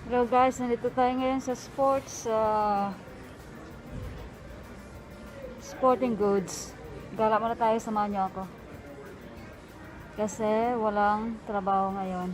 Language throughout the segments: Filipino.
Hello guys, nandito tayo ngayon sa sporting goods. Gala muna tayo, samahan niyo ako. Kasi walang trabaho ngayon.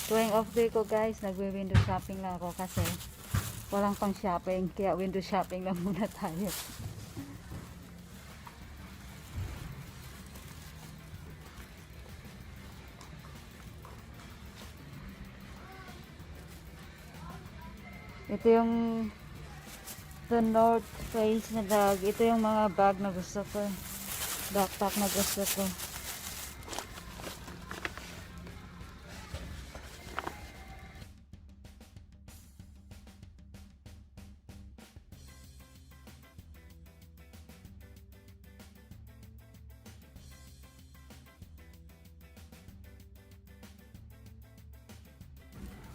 Tuwing off day ko guys, nagwe-window shopping lang ako kasi walang pang shopping, kaya window shopping lang muna tayo. Ito yung The North Face na bag. Ito yung mga bag na gusto ko, backpack na gusto ko.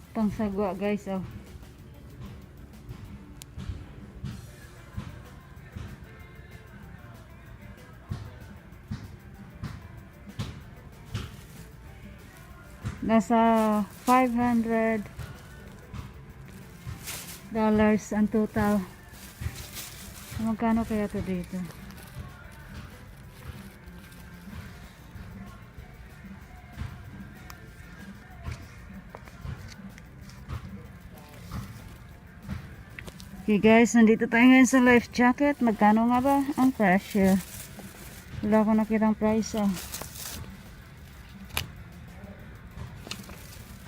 Pang sagwa guys, oh. Nasa $500 ang total. Magkano kaya to dito? Okay guys, nandito tayo ngayon sa life jacket. Magkano nga ba ang presyo? Wala ko nakitang price, oh.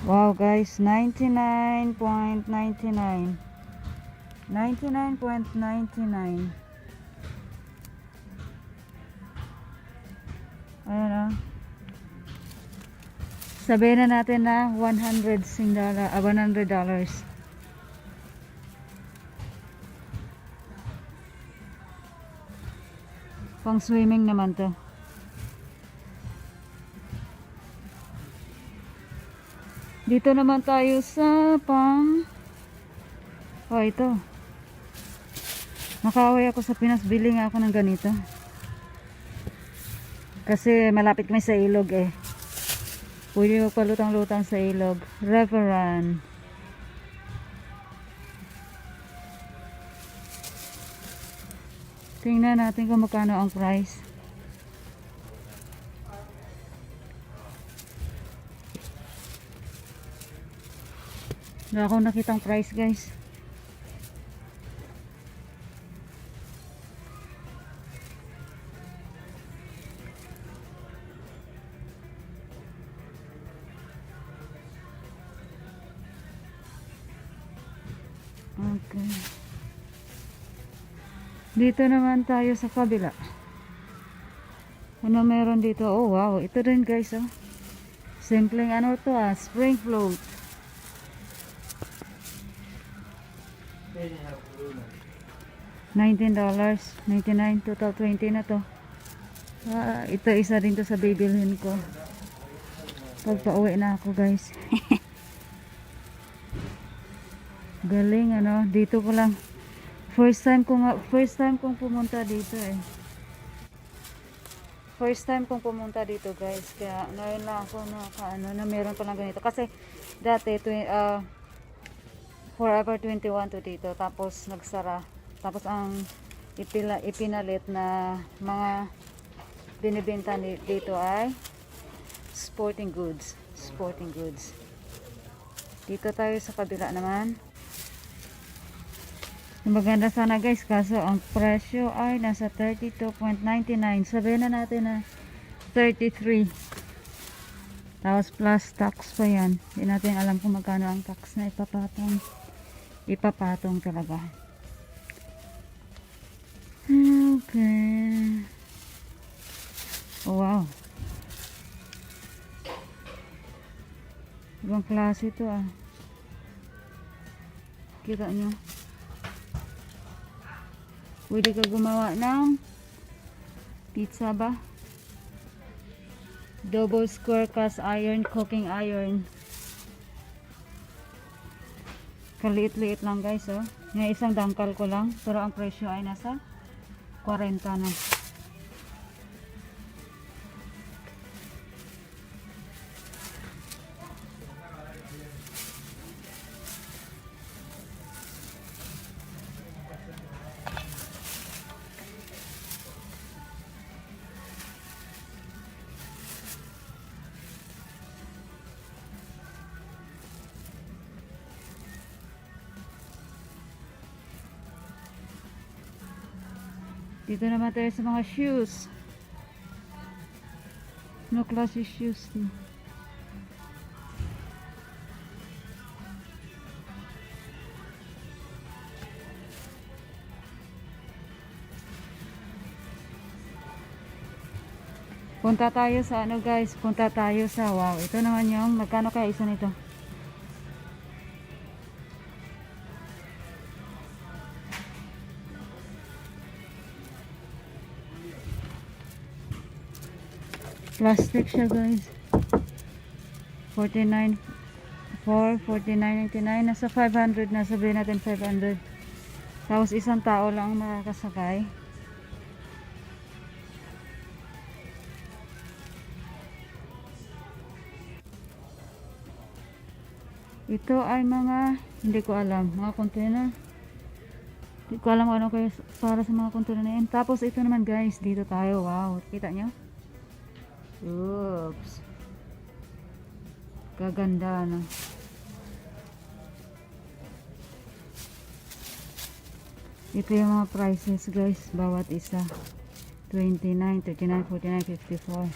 Wow guys, 99.99. 99.99. Ayan, oh. Sabihin na natin na $100. Pang swimming naman to. Dito naman tayo sa oh, ito. Nakaway ako sa Pinas, bili nga ako ng ganito. Kasi malapit kami sa ilog eh. Pwede palutang-lutang sa ilog. Reverend. Tingnan natin kung magkano ang price. Wala akong nakitang price guys. Okay. Dito naman tayo sa kabila. Ano meron dito? Oh wow, ito rin guys oh. Simpleng ano to spring float. $19, 99, total 20 na to. Ito isa rin to sa bibilhin ko. Pag pauwi na ako guys. Galing ano, dito ko lang. First time kong pumunta dito eh. First time kong pumunta dito guys. Kaya ngayon lang ako na meron pa lang ganito. Kasi dati Forever 21 to dito. Tapos nagsara. Tapos ang ipinalit na mga binibenta dito ay sporting goods. Sporting goods. Dito tayo sa kabila naman. Maganda sana guys, kaso ang presyo ay nasa 32.99. Sabihin na natin na 33. Tapos plus tax pa yan. Hindi natin alam kung magkano ang tax na ipapatong. Ipapatong talaga. Okay. Oh, wow. Ibang klase ito ah. Kita nyo. Pwede ka gumawa ng pizza ba? Double square cast iron, cooking iron. Kaliit-liit lang guys oh. Ngayon isang dangkal ko lang. Pero ang presyo ay nasa 40 na. Dito naman tayo sa mga shoes. No klase shoes din. Punta tayo sa ano guys, punta tayo sa wow. Ito naman yung magkano kaya isa nito? Plastic siya guys. 49 for 49.99, nasa 500 na, sabihin natin 500. Tapos isang tao lang makakasakay. Ito ay mga, hindi ko alam, mga container. Hindi ko alam ano kayo para sa mga container na yan. Tapos ito naman guys, dito tayo. Wow, kita nyo? Oops. Kaganda na. Ito yung mga prices guys, bawat isa. 29, 39, 49, 54.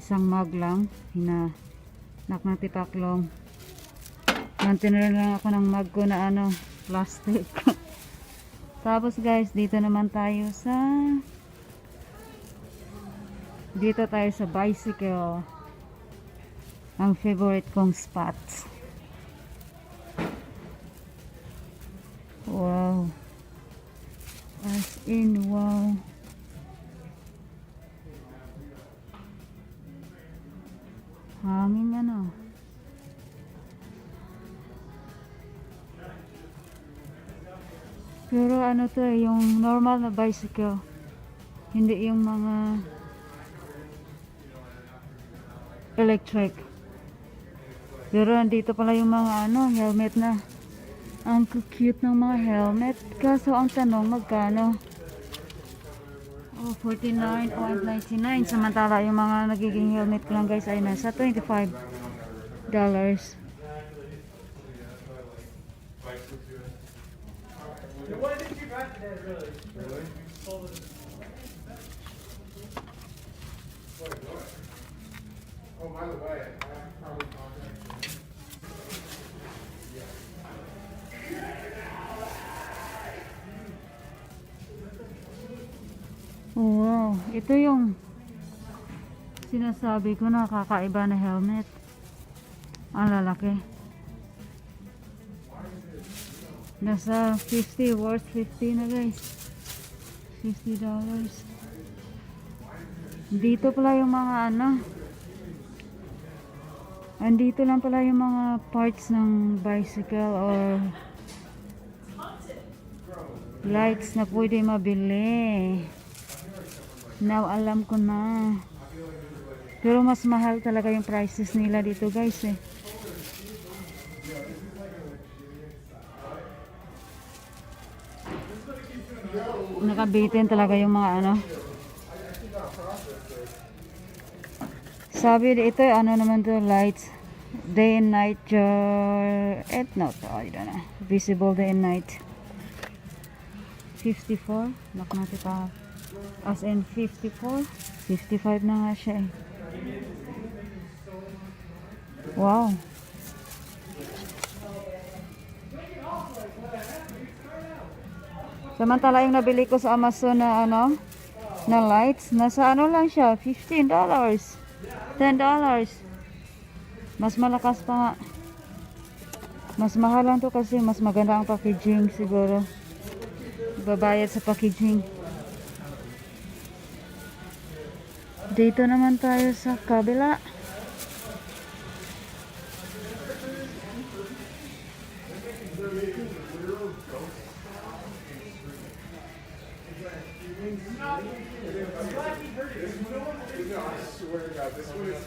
Isang mug lang, nak na tipaklong. Mantinrin lang ako ng mug ko na ano, plastic. Tapos guys, dito naman tayo sa bicycle. Ang favorite kong spots. Wow. As in, wow. Hangin ano. Pero ano to yung normal na bicycle. Hindi yung mga electric. Pero nandito pala yung mga ano, helmet na. Ang cute ng mga helmet. Kaso ang tanong, magkano? Oh, $49.99. Samantala yung mga nagiging helmet ko lang guys ay nasa $25. What did you got today, really? Really? Oh, by the way, I probably contacted you. Oh, wow. Ito yung sinasabi ko na kakaiba na helmet. Ang lalaki. Nasa 50, worth 50 na guys. $50. Dito pala yung mga ano. Andito lang pala yung mga parts ng bicycle or lights na pwede mabili. Now alam ko na. Pero mas mahal talaga yung prices nila dito guys eh. Nakabitin talaga yung mga ano. Sabi ito ano naman to, lights day and night no, I don't know. Visible day and night. 54 nakanati pa as in 54 55 na nga siya eh. Wow. Samantala yung nabili ko sa Amazon na ano na lights, nasa ano lang siya, $15, $10. Mas malakas pa nga. Mas mahal lang to kasi mas maganda ang packaging siguro. Babayad sa packaging. Dito naman tayo sa kabila. I swear to God, this one is.